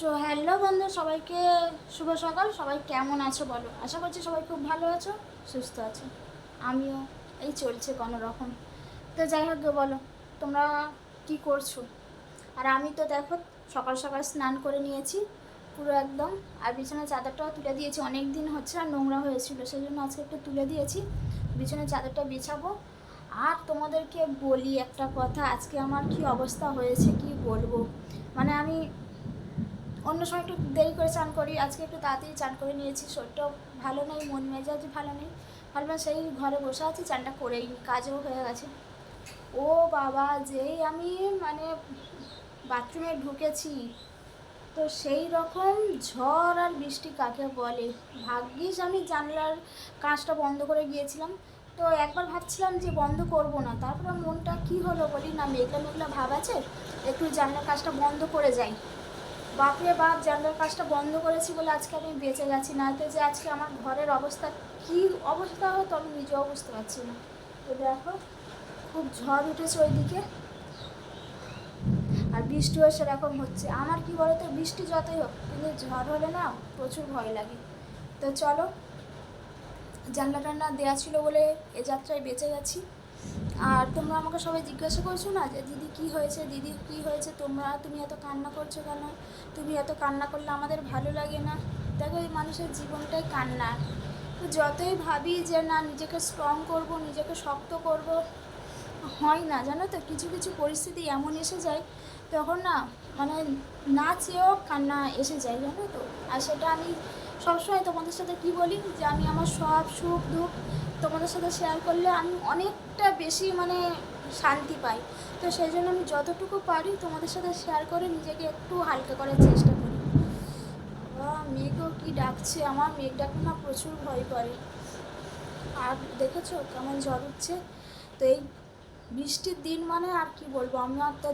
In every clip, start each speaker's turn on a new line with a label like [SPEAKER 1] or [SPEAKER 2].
[SPEAKER 1] Hello বন্ধু, সবাইকে শুভ সকাল। সবাই কেমন আছো বলো? আশা করছি সবাই খুব ভালো আছো, সুস্থ আছো। আমিও এই চলছে কোনো রকম। তো যাই হোক বলো, তোমরা কি করছো? আর আমি তো দেখো সকাল সকাল স্নান করে নিয়েছি পুরো একদম। আর বিছানার চাদরটাও তুলে দিয়েছি, অনেক দিন হচ্ছে আর নোংরা হয়েছিল, সেই জন্য আজকে একটু তুলে দিয়েছি। বিছানার চাদরটা বিছাবো। আর তোমাদেরকে বলি একটা কথা, আজকে আমার কি অবস্থা হয়েছে কি বলবো। মানে আমি অন্য সময় একটু দেরি করে চান করি, আজকে একটু তাড়াতাড়ি চান করে নিয়েছি। শরীরটাও ভালো নেই, মন মেজাজ ভালো নেই। ভাবলাম সেই ঘরে বসে আছি, চানটা করেই কাজও হয়ে গেছে। ও বাবা, যেই আমি মানে বাথরুমে ঢুকেছি, তো সেই রকম ঝড় আর বৃষ্টি কাকে বলে। ভাগ্যিস আমি জানলার কাঁচটা বন্ধ করে গিয়েছিলাম। তো একবার ভাবছিলাম যে বন্ধ করব না, তারপরে মনটা কি হলো বলি না, মেঘলা মেঘলা ভাব আছে, একটু জানলার কাঁচটা বন্ধ করে যাই। বাপরে বাপ, জানলার কাজটা বন্ধ করেছি বলে আজকে আমি বেঁচে গেছি, না তো যে আজকে আমার ঘরের অবস্থা কি অবস্থা হতো আমি নিজেও বুঝতে পারছি না। তো দেখো, খুব ঝড় উঠেছে ওইদিকে, আর বৃষ্টিও সেরকম হচ্ছে। আমার কি বলো তো, বৃষ্টি যতই হোক কিন্তু ঝড় হলে না প্রচুর ভয় লাগে। তো চলো, জানলা টান্না দেওয়া ছিল বলে এ যাত্রায় বেঁচে গেছি। আর তোমরা আমাকে সবাই জিজ্ঞাসা করছো না যে দিদি কি হয়েছে, দিদি কি হয়েছে, তুমি এত কান্না করছো কেন? তুমি এত কান্না করলে আমাদের ভালো লাগে না। দেখো, এই মানুষের জীবনটাই কান্না। তো যতই ভাবি যে না নিজেকে স্ট্রং করব, নিজেকে শক্ত করব, হয় না জানো তো। কিছু কিছু পরিস্থিতি এমন এসে যায় তখন না, মানে না চেয়েও কান্না এসে যায় জানো তো। আর সেটা আমি সবসময় তোমাদের সাথে কি বলি, যে আমি আমার সব সুখ দুঃখ তোমাদের সাথে শেয়ার করলে আমি অনেকটা বেশি মানে শান্তি পাই। তো সেই জন্য আমি যতটুকু পারি তোমাদের সাথে শেয়ার করে নিজেকে একটু হালকা করার চেষ্টা করি। মেঘও কি ডাকছে, আমার মেঘ ডাকলে না প্রচুর ভয় করে। আর দেখেছো কেমন ঝড় উঠছে। তো এই বৃষ্টির দিন মানে আর কি বলবো, আমি আর তো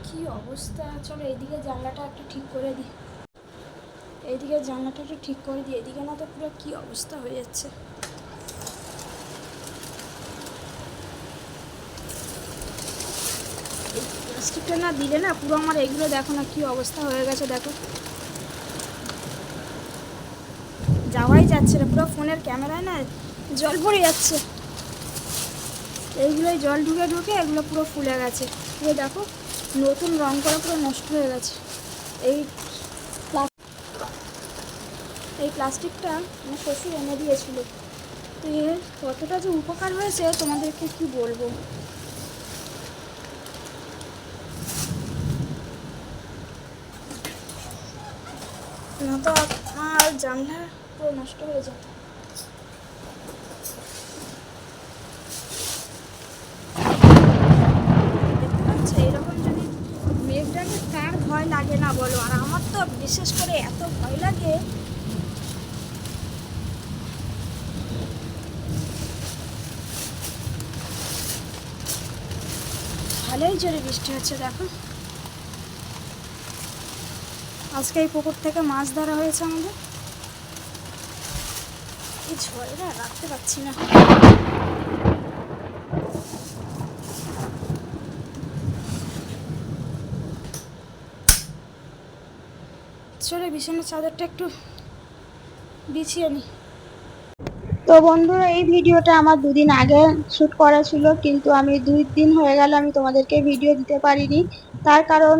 [SPEAKER 1] কি অবস্থা। চলো এইদিকে জানলাটা একটু ঠিক করে দিই, এইদিকে জানলাটা একটু ঠিক করে দিই, এদিকে না তো পুরো কি অবস্থা হয়ে যাচ্ছে। এই প্লাস্টিকটা না দিলে না পুরো আমার এগুলো দেখো না কি অবস্থা হয়ে গেছে। দেখো যাওয়াই যাচ্ছে না, পুরো ফোনের ক্যামেরায় না জল পড়ে যাচ্ছে। এইগুলোই জল ঢুকে ঢুকে এগুলো পুরো ফুলে গেছে। পুরো দেখো নতুন রং করা পুরো নষ্ট হয়ে গেছে। এই এই প্লাস্টিকটা আমার শ্বশুর এনে দিয়েছিল। তো এর কতটা যে উপকার হয়েছে তোমাদেরকে কি বলবো। না তো আমার জানলা পুরো নষ্ট হয়ে যেত। দেখতে পাচ্ছ এইরকম যদি মেঘটাকে কার ভয় লাগে না বলো। আর আমার তো বিশেষ করে এত ভয় লাগে। ভালোই জোরে বৃষ্টি হচ্ছে দেখো। আজকে এই পুকুর থেকে মাছ ধরা হয়েছে আমাদের। এই ঝড়ে না রাখতে পারছি না। চলে বিছানার চাদরটা একটু বিছিয়ে নিই। তো বন্ধুরা, এই ভিডিওটা আমার দুদিন আগে শ্যুট করা ছিল, কিন্তু আমি 2 দিন হয়ে গেল আমি তোমাদেরকে ভিডিও দিতে পারিনি। তার কারণ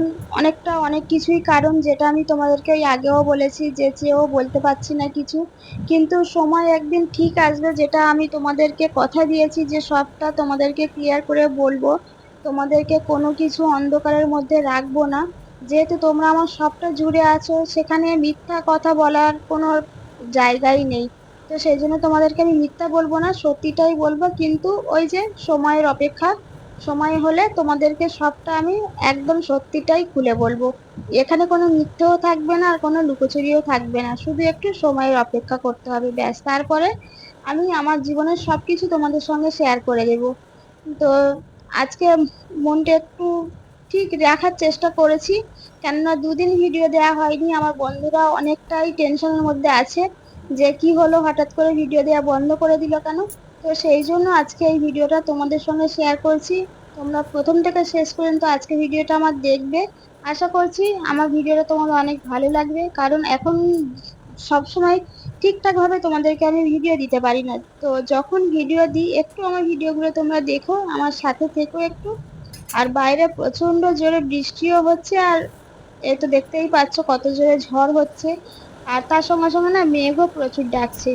[SPEAKER 1] অনেক কিছুই কারণ, যেটা আমি তোমাদেরকে ওই আগেও বলেছি, যে চেয়েও বলতে পারছি না কিছু। কিন্তু সময় একদিন ঠিক আসবে, যেটা আমি তোমাদেরকে কথা দিয়েছি যে সবটা তোমাদেরকে ক্লিয়ার করে বলবো। তোমাদেরকে কোনো কিছু অন্ধকারের মধ্যে রাখবো না। যেহেতু তোমরা আমার সবটা জুড়ে আছো, সেখানে মিথ্যা কথা বলার কোনো জায়গাই নেই। তো সেই জন্য তোমাদেরকে আমি মিথ্যা বলবো না, সত্যিটাই বলবো। কিন্তু ওই যে সময়ের অপেক্ষা, সময় হলে তোমাদেরকে সবটা আমি একদম সত্যিটাই খুলে বলবো। এখানে কোনো মিথ্যেও থাকবে না আর কোনো লুকোচুরিও থাকবে না, শুধু একটু সময়ের অপেক্ষা করতে হবে ব্যাস। তারপরে আমি আমার জীবনের সবকিছু তোমাদের সঙ্গে শেয়ার করে দেব। তো আজকে মনটা একটু ঠিক রাখার চেষ্টা করেছি, কেননা 2 দিন ভিডিও দেওয়া হয়নি। আমার বন্ধুরা অনেকটাই টেনশনের মধ্যে আছে
[SPEAKER 2] যে কি হলো, হঠাৎ করে ভিডিও দেওয়া বন্ধ করে দিল কেন। তো সেই জন্য আজকে এই ভিডিওটা তোমাদের সঙ্গে শেয়ার করছি। তোমরা প্রথম থেকে শেষ পর্যন্ত আজকে ভিডিওটা আমার দেখবে। আশা করছি আমার ভিডিওটা তোমাদের অনেক ভালো লাগবে, কারণ এখন সব সময় ঠিকঠাক ভাবে তোমাদেরকে আমি ভিডিও দিতে পারি না। তো যখন ভিডিও দিই একটু আমার ভিডিওগুলো তোমরা দেখো, আমার সাথে থেকো একটু। আর বাইরে প্রচন্ড জোরে বৃষ্টিও হচ্ছে, আর এই তো দেখতেই পাচ্ছ কত জোরে ঝড় হচ্ছে। আর তার সঙ্গে সঙ্গে না মেঘও প্রচুর ডাকছে।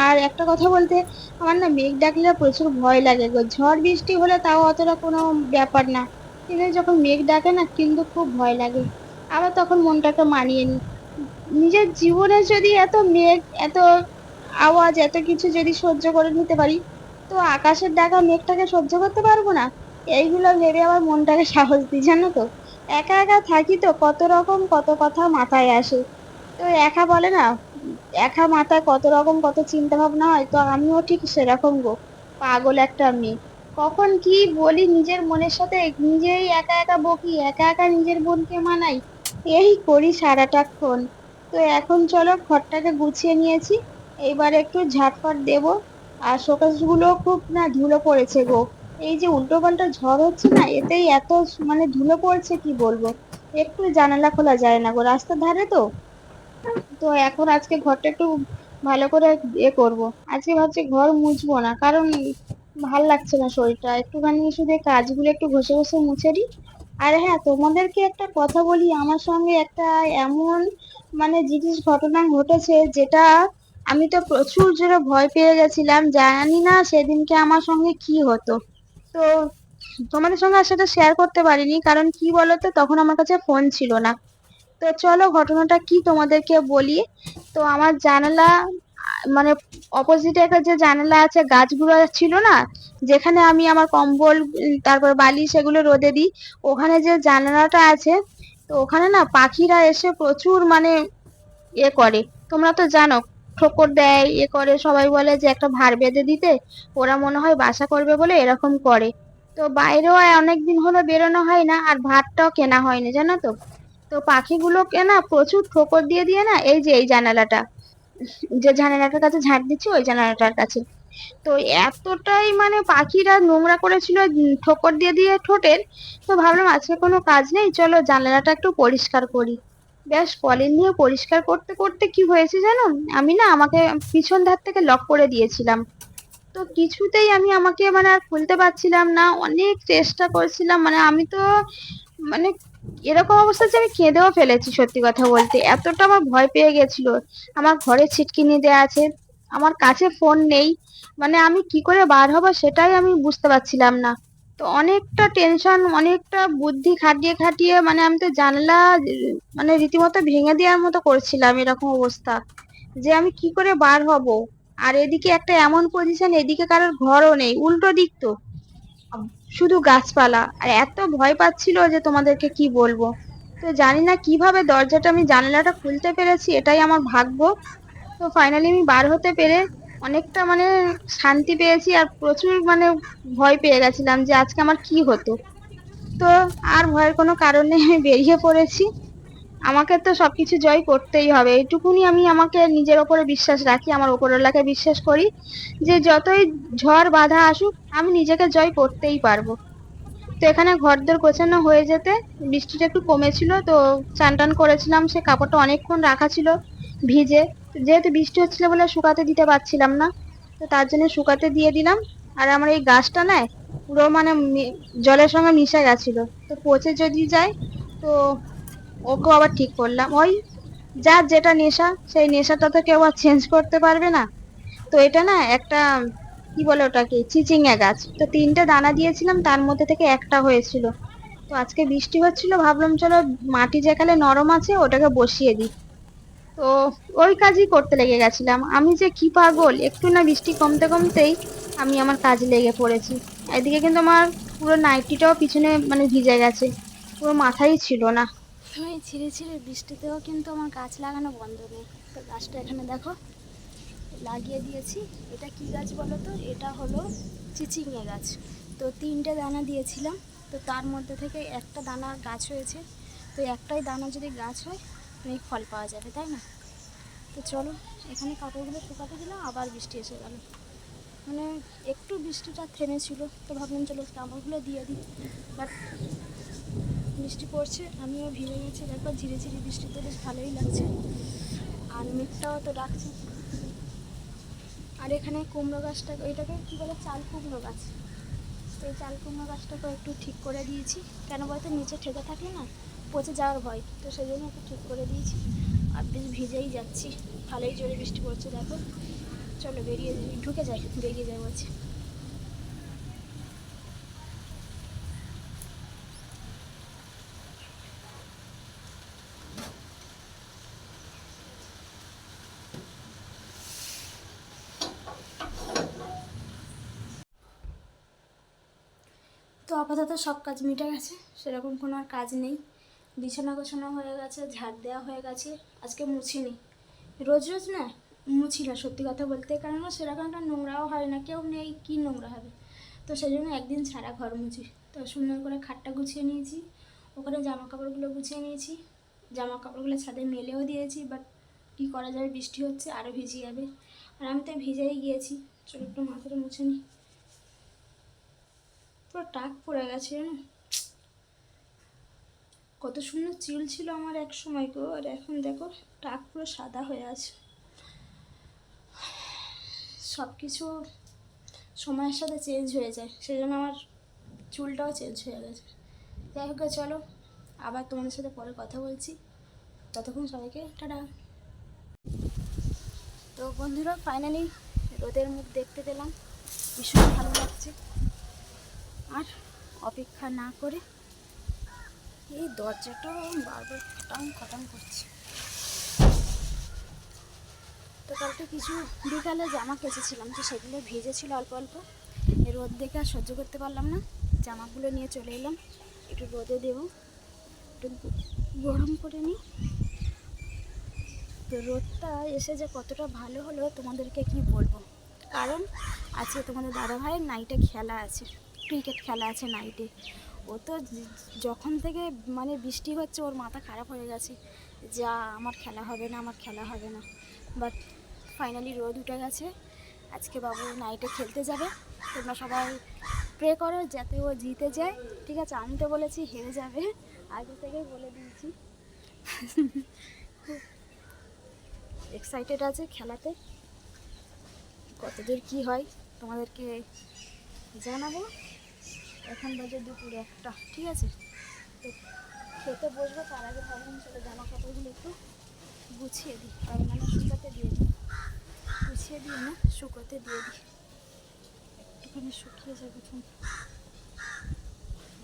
[SPEAKER 2] আর একটা কথা বলতে, আমার না মেঘ ডাকলে প্রচুর ভয় লাগে গো। ঝড় বৃষ্টি হলে তাও অতটা কোনো ব্যাপার না, কিন্তু যখন মেঘ ডাকে না কিন্তু খুব ভয় লাগে। আবার তখন মনটাকে মানিয়ে নি। নিজের জীবনে যদি এত মেঘ, এত আওয়াজ, এত কিছু যদি সহ্য করে নিতে পারি, তো আকাশের ডাকা মেঘটাকে সহ্য করতে পারবো না? এইগুলো ভেবে আমার মনটাকে সাহস দিই, জানো তো। একা একা থাকি তো কত রকম কত কথা মাথায় আসে। তো একা বলে না, একা মাথায় কত রকম কত চিন্তা ভাবনা হয়, তো আমিও ঠিক সেরকম গো। পাগল একটা মেয়ে। কখন কি বলি নিজের মনের সাথে, নিজেই একা একা বকি, একা একা নিজের বোনকে মানাই, এই করি সারাটাক্ষণ। তো এখন চলো ঘরটাকে গুছিয়ে নিয়েছি, এইবার একটু ঝাটফাট দেবো। আর শোকেস গুলো খুব না ধুলো পড়েছে গো। এই যে উল্টো পাল্টা ঝড় হচ্ছে না, এতেই এত মানে ধুলো পড়ছে কি বলবো। একটু জানালা খোলা যায় না গো, রাস্তার ধারে তো। তো এখন আজকে ঘরটা একটু ভালো করে করব। আজকে ভাবছি ঘর মুছবো না, কারণ ভাল লাগছে না শরীরটা, একটুখানি শুধু এই কাজগুলো একটু ঘষে ঘষে মুছে দিই। আর হ্যাঁ, তোমাদেরকে একটা কথা বলি, আমার সঙ্গে একটা এমন মানে জিনিস ঘটনা ঘটেছে, যেটা আমি তো প্রচুর জোরে ভয় পেয়ে গেছিলাম, জানি না সেদিনকে আমার সঙ্গে কি হতো। তো তোমাদের সঙ্গে আর সেটা শেয়ার করতে পারিনি, কারণ কি বলতো তখন আমার কাছে ফোন ছিল না। তো চলো ঘটনাটা কি তোমাদেরকে বলি। তো আমার জানালা মানে অপোজিটে একটা যে জানালা আছে, গাছগুলো ছিল না, যেখানে আমি আমার কম্বল তারপর বালিশ এগুলো রোদে দিই, ওখানে যে জানালাটা আছে, তো ওখানে না পাখিরা এসে প্রচুর মানে করে। তোমরা তো জানো, ঠোকর দেয়, করে, সবাই বলে যে একটা ভার বেঁধে দিতে, ওরা মনে হয় বাসা করবে বলে এরকম করে। তো বাইরেও অনেকদিন হলো বেরোনো হয় না, আর ভাতটাও কেনা হয়নি, জানো তো। তো পাখিগুলোকে না প্রচুর ঠোকর দিয়ে দিয়ে না, এই যে এই জানালাটা, যে জানালাটার কাছে ঝাঁট দিচ্ছি ওই জানালাটার কাছে, তো এতটাই মানে পাখিরা নোংরা করেছিল ঠোকর দিয়ে দিয়ে ঠোঁটের। তো ভাবলাম আজকে কোনো কাজ নেই, চলো জানালাটা একটু পরিষ্কার করি। ব্যাস পলিন নিয়ে পরিষ্কার করতে করতে কি হয়েছে জানো, আমি না আমাকে পিছন ধার থেকে লক করে দিয়েছিলাম। তো কিছুতেই আমি আমাকে মানে আর খুলতে পারছিলাম না, অনেক চেষ্টা করছিলাম, মানে আমি তো মানে এরকম অবস্থা যে আমি কেঁদেও ফেলেছি, সত্যি কথা বলতে এতটা আমার ভয় পেয়ে গেছিল। আমার ঘরে ছিটকিনি দেয়া আছে, আমার কাছে ফোন নেই, মানে আমি কি করে বার হবো সেটাই আমি বুঝতে পারছিলাম না। তো অনেকটা টেনশন, অনেকটা বুদ্ধি খাটিয়ে খাটিয়ে মানে আমি তো জানলা মানে রীতিমতো ভেঙে দেওয়ার মতো করছিলাম, এরকম অবস্থা যে আমি কি করে বার হব। আর এদিকে একটা এমন পজিশন, এদিকে কারোর ঘরও নেই, উল্টো দিক তো শুধু গাছপালা, আর এত ভয় পাচ্ছিল যে তোমাদেরকে কি বলবো। তো জানি না কিভাবে দরজাটা আমি জানালাটা খুলতে পেরেছি, এটাই আমার ভাগ্য। তো ফাইনালি আমি বার হতে পেরে অনেকটা মানে শান্তি পেয়েছি, আর প্রচুর মানে ভয় পেয়ে গেছিলাম যে আজকে আমার কি হতো। তো আর ভয়ের কোনো কারণ নেই, আমি বেরিয়ে পড়েছি। আমাকে তো সবকিছু জয় করতেই হবে, এইটুকুনি আমি আমাকে নিজের ওপরে বিশ্বাস রাখি, আমার ওপরওয়ালাকে বিশ্বাস করি, যে যতই ঝড় বাধা আসুক আমি নিজেকে জয় করতেই পারবো। তো এখানে ঘরদোর গোছানো হয়ে যেতে বৃষ্টিটা একটু কমেছিল, তো চান টান করেছিলাম, সে কাপড়টা অনেকক্ষণ রাখা ছিল ভিজে। যেহেতু বৃষ্টি হচ্ছিল বলে শুকাতে দিতে পারছিলাম না, তো তার জন্য শুকাতে দিয়ে দিলাম। আর আমার এই গাছটা না পুরো মানে জলের সঙ্গে মিশে গেছিল, তো পচে যদি যায়, তো ওকেও আবার ঠিক করলাম। ওই যার যেটা নেশা, সেই নেশাটা তো কেউ আর চেঞ্জ করতে পারবে না। তো এটা না একটা কি বলে ওটাকে, চিচিঙ্গা গাছ। তো তিনটে দানা দিয়েছিলাম, তার মধ্যে থেকে একটা হয়েছিল। তো আজকে বৃষ্টি হচ্ছিল, ভাবলাম চলো মাটি যেখানে নরম আছে ওটাকে বসিয়ে দিই। তো ওই কাজই করতে লেগে গেছিলাম। আমি যে কি পাগল, একটু না বৃষ্টি কমতে কমতেই আমি আমার কাজে লেগে পড়েছি। এদিকে কিন্তু আমার পুরো নাইটিটাও পিছনে মানে ভিজে গেছে, পুরো মাথায় ছিল না।
[SPEAKER 1] এই ছিঁড়ে ছিঁড়ে বৃষ্টিতেও কিন্তু আমার গাছ লাগানো বন্ধ নেই। তো গাছটা এখানে দেখো লাগিয়ে দিয়েছি। এটা কি গাছ বলো তো, এটা হলো চিচিঙ্গা গাছ। তো তিনটে দানা দিয়েছিলাম, তো তার মধ্যে থেকে একটা দানা গাছ হয়েছে। তো একটাই দানা যদি গাছ হয় অনেক ফল পাওয়া যাবে, তাই না? তো চলো এখানে কাপড়গুলো শুকাতে দিলাম, আবার বৃষ্টি এসে গেল। মানে একটু বৃষ্টিটা থেমেছিল, তো ভাবলাম চলো কাপড়গুলো দিয়ে দিই, বাট বৃষ্টি পড়ছে, আমিও ভিজে গেছি। দেখো ঝিরে ঝিরে বৃষ্টিতে বেশ ভালোই লাগছে, আর মেঘটাও তো ডাকছে। আর এখানে কুমড়ো গাছটা, এটাকে কী বলে, চাল কুমড়ো গাছ, তো এই চাল কুমড়ো গাছটাকে একটু ঠিক করে দিয়েছি। কেন বলতো, নিচে ঠেকে থাকলে না পচে যাওয়ার ভয়, তো সেই জন্য একটু ঠিক করে দিয়েছি। আর বেশ ভিজেই যাচ্ছি, ভালোই জোরে বৃষ্টি পড়ছে। দেখো চলো বেরিয়ে ঢুকে যাই, বেরিয়ে যাই বলছি। তো আপাতত সব কাজ মিটে গেছে, সেরকম কোনো আর কাজ নেই। বিছানা গোছানো হয়ে গেছে, ঝাড় দেওয়া হয়ে গেছে। আজকে মুছিনি, রোজ রোজ না মুছি না সত্যি কথা বলতে, কারণ সেরকম একটা নোংরাও হয় না, কেউ নেই কি নোংরা হবে, তো সেই জন্য একদিন ছাড়া ঘর মুছি। তো সুন্দর করে খাটটা গুছিয়ে নিয়েছি, ওখানে জামা কাপড়গুলো গুছিয়ে নিয়েছি, জামা কাপড়গুলো ছাদে মেলেও দিয়েছি, বাট কী করা যাবে, বৃষ্টি হচ্ছে, আরও ভিজে যাবে, আর আমি তো ভিজেই গিয়েছি। চলো একটু মাথাটা মুছে নিই, পুরো টাক পড়ে গেছে জানো। কত সুন্দর চিল ছিল আমার এক সময় গো, আর এখন দেখো টাক পুরো সাদা হয়ে আছে। সব কিছু সময়ের সাথে চেঞ্জ হয়ে যায়, সেই জন্য আমার চুলটাও চেঞ্জ হয়ে গেছে। যাই হোক চলো, আবার তোমাদের সাথে পরে কথা বলছি, ততক্ষণ সবাইকে টাটা। তো বন্ধুরা ফাইনালি রোদের মুখ দেখতে পেলাম, ভীষণ ভালো লাগছে। আর অপেক্ষা না করে এই দরজাটাও বারবার খটাং খটাং করছে। তো কালকে কিছু বিকালে জামা কেচেছিলাম, তো সেগুলো ভিজেছিল অল্প অল্প, রোদ দেখে আর সহ্য করতে পারলাম না, জামাগুলো নিয়ে চলে এলাম, একটু রোদে দেবো, একটু গরম করে নিই। তো রোদটা এসে যে কতটা ভালো হলো তোমাদেরকে কি বলবো, কারণ আজকে তোমাদের দাদা ভাইয়ের নাইটে খেলা আছে, ক্রিকেট খেলা আছে নাইটে। ও তো যখন থেকে মানে বৃষ্টি হচ্ছে ওর মাথা খারাপ হয়ে গেছে, যা আমার খেলা হবে না, আমার খেলা হবে না। বাট ফাইনালি রোদ উঠে গেছে, আজকে বাবু নাইটে খেলতে যাবে। তোমরা সবাই প্রে করো যাতে ও জিতে যায়, ঠিক আছে? আমি তো বলেছি হেরে যাবে, আগে থেকেই বলে দিয়েছি। এক্সাইটেড আছে খেলাতে, কতদূর কি হয় তোমাদেরকে জানাবো। এখন বাজে দুপুর 1টা, ঠিক আছে? তো খেতে বসবো, তার আগে ভাবলাম চলো জামা কাপড়গুলো একটু গুছিয়ে দিই, আর মানে শুকাতে দিয়ে দিই, গুছিয়ে দিয়ে না শুকোতে দিয়ে দিই, একটুখানি শুকিয়ে যাবে।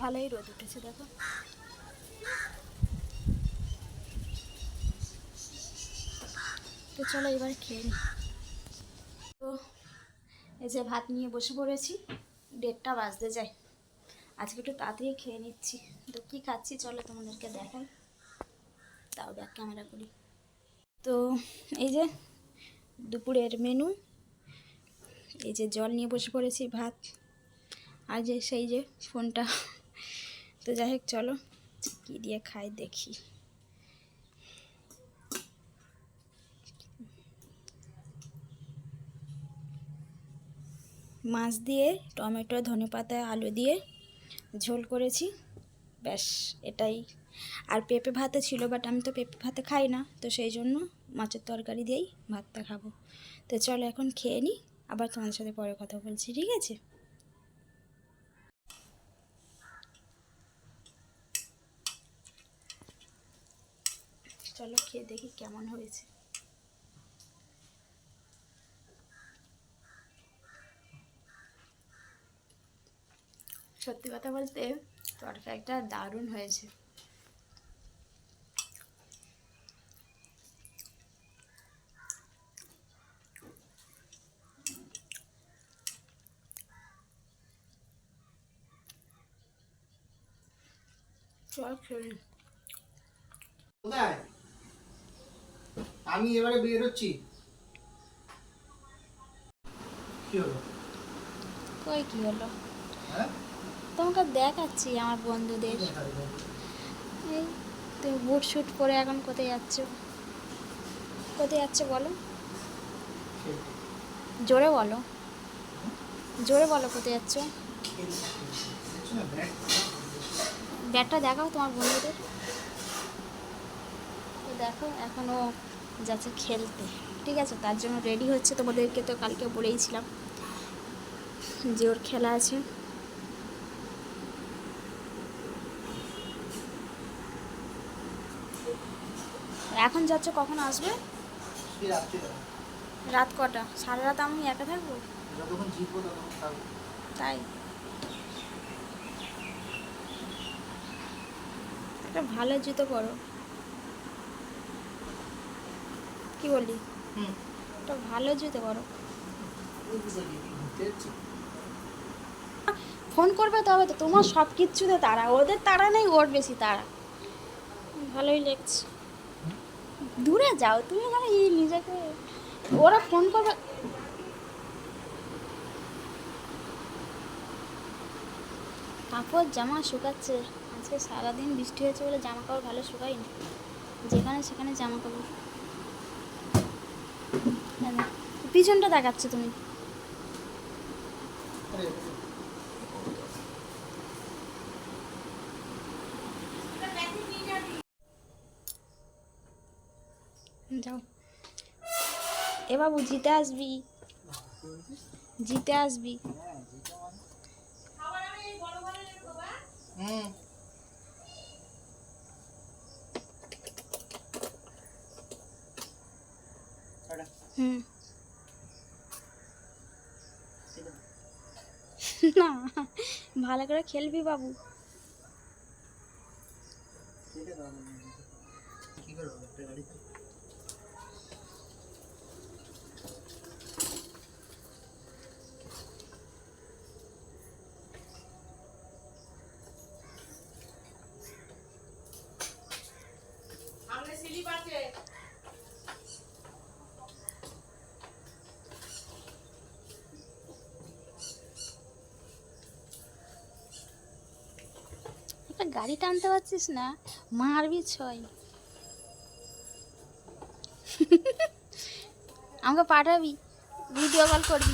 [SPEAKER 1] ভালোই রোদ উঠেছে দেখো। তো চলো এবার খেয়ে নিই। তো এই যে ভাত নিয়ে বসে পড়েছি, 1:30 বাজতে যায়, আজকে একটু তাড়াতাড়ি খেয়ে নিচ্ছি। তো কী খাচ্ছি চলো তোমাদেরকে দেখাই, তাও ব্যাক ক্যামেরা করি। তো এই যে দুপুরের মেনু, এই যে জল নিয়ে বসে পড়েছি, ভাত, আর যে সেই যে ফোনটা। তো যাই হোক চলো কী দিয়ে খাই দেখি। মাছ দিয়ে টমেটো ধনেপাতা আলু দিয়ে ঝোল করেছি, ব্যাস এটাই। আর পেঁপে ভাতে ছিল, বাট আমি তো পেঁপে ভাতে খাই না, তো সেই জন্য মাছের তরকারি দিয়েই ভাতটা খাবো। তো চলো এখন খেয়ে নিই, আবার তোমাদের সাথে পরে কথা বলছি, ঠিক আছে? চলো খেয়ে দেখি কেমন হয়েছে। সত্যি কথা বলতে তরকারিটা দারুণ হয়েছে। চল খেয়ে নিই।
[SPEAKER 3] কোথায়? আমি এবারে বেরোচ্ছি। কি হলো?
[SPEAKER 1] কই কি হলো?
[SPEAKER 3] হ্যাঁ?
[SPEAKER 1] তোমাকে দেখাচ্ছি আমার বন্ধুদের। এই তুমি বুট শুট পরে এখন কোথায় যাচ্ছ? কোথায় যাচ্ছ বলো? জোরে বলো, জোরে বলো, কোথায় যাচ্ছ?
[SPEAKER 3] দেখছো না ব্যাট?
[SPEAKER 1] ব্যাটটা দেখাও তোমার বন্ধুদের। তো দেখো এখনও যাচ্ছে খেলতে, ঠিক আছে? তার জন্য রেডি হচ্ছে, তোমাদেরকে তো কালকে বলেইছিলাম যে ওর খেলা আছে। এখন যাচ্ছে, কখন আসবে?
[SPEAKER 3] কি রাত্রে যাবো।
[SPEAKER 1] রাত কটা? সারা রাত আমি একা থাকবো?
[SPEAKER 3] যতক্ষণ জিতবো ততক্ষণ থাকবো।
[SPEAKER 1] তাই একটা ভালো জুতো পরো, কি বলি?
[SPEAKER 3] হুম।
[SPEAKER 1] একটা ভালো জুতো পরো।
[SPEAKER 3] ওই দিকে কি ঘুরতে যাচ্ছি?
[SPEAKER 1] ফোন করবে তবে তো, তোমার সব কিচ্ছুতে তাড়া, ওদের তাড়া নেই, ওর বেশি তাড়া। ভালোই লাগছে। দূরে যাও তুমি, মানে এই নিজেকে, ওরা ফোন করবে। কাপড় জামা শুকাচ্ছে, আজকে সারাদিন বৃষ্টি হয়েছে বলে জামা কাপড় ভালো শুকায়নি, যেখানে সেখানে জামা কাপড়। পিছনটা দেখাচ্ছে তুমি।
[SPEAKER 3] আরে
[SPEAKER 1] যাও এ বাবু, জিতে আসবি, জিতে আসবি।
[SPEAKER 3] হ্যাঁ জিতবো মানে। হুম। টাটা।
[SPEAKER 1] হুম।
[SPEAKER 3] ঠিক আছে।
[SPEAKER 1] না, ভালো করে খেলবি বাবু।
[SPEAKER 3] ঠিক আছে দাদা। কি করবো একটা গাড়িতে?
[SPEAKER 1] একটা গাড়ি টানতে পারছিস না, মারবি ছয়। আমাকে পাঠাবি, ভিডিও কল করবি।